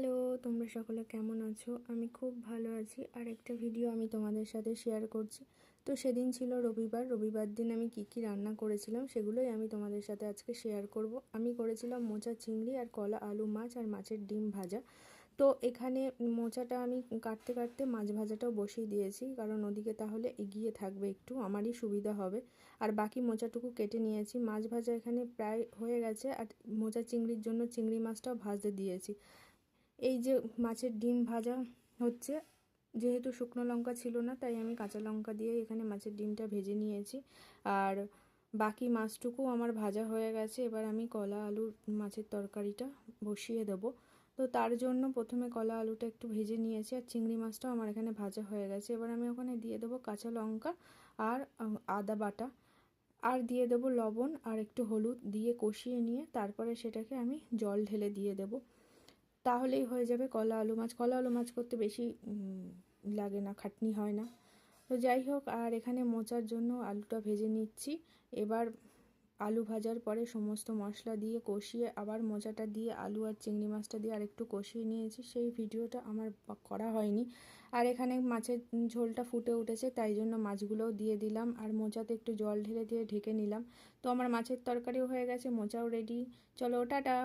Hello, তোমরা সকলে কেমন আছো? আমি খুব ভালো আছি। আর একটা ভিডিও আমি তোমাদের সাথে শেয়ার করছি। তো সেদিন ছিল রবিবার দিন আমি কি কি রান্না করেছিলাম সেগুলোই আমি তোমাদের সাথে আজকে শেয়ার করব। আমি করেছিলাম মোচা চিংড়ি আর কলা আলু মাছ আর মাছের ডিম ভাজা। তো এখানে মোচাটা আমি কাটতে কাটতে মাছ ভাজাটাও বসিয়ে দিয়েছি, কারণ ওদিকে তাহলে এগিয়ে থাকবে, একটু আমারই সুবিধা হবে। আর বাকি মোচাটুকু কেটে নিয়েছি। মাছ ভাজা এখানে প্রায় হয়ে গেছে, আর মোচা চিংড়ির জন্য চিংড়ি মাছটাও ভাজতে দিয়েছি। এই যে মাছের ডিম ভাজা হচ্ছে, যেহেতু শুকনো লঙ্কা ছিল না তাই আমি কাঁচা লঙ্কা দিয়ে এখানে মাছের ডিমটা ভেজে নিয়েছি। আর বাকি মাছটুকু আমার ভাজা হয়ে গেছে। এবার আমি কলা আলুর মাছের তরকারিটা বসিয়ে দেবো। তো তার জন্য প্রথমে কলা আলুটা একটু ভেজে নিয়েছি, আর চিংড়ি মাছটাও আমার এখানে ভাজা হয়ে গেছে। এবার আমি ওখানে দিয়ে দেবো কাঁচা লঙ্কা আর আদা বাটা, আর দিয়ে দেবো লবণ আর একটু হলুদ দিয়ে কষিয়ে নিয়ে তারপরে সেটাকে আমি জল ঢেলে দিয়ে দেবো। তাহলেই হয়ে যাবে কলা আলু মাছ। কলা আলু মাছ করতে বেশি লাগে না, খাটনি হয় না। তো যাই হোক, আর এখানে মোচার জন্য আলুটা ভেজে নিচ্ছি। এবার আলু ভাজার পরে সমস্ত মশলা দিয়ে কষিয়ে আবার মোচাটা দিয়ে আলু আর চিংড়ি মাছটা দিয়ে আরেকটু কষিয়ে নিয়েছি, সেই ভিডিওটা আমার করা হয়নি। আর এখানে মাছের ঝোলটা ফুটে উঠেছে, তাই জন্য মাছগুলোও দিয়ে দিলাম আর মোচাতে একটু জল ঢেলে দিয়ে ঢেকে নিলাম। তো আমার মাছের তরকারিও হয়ে গেছে, মোচাও রেডি। চলো টাটা।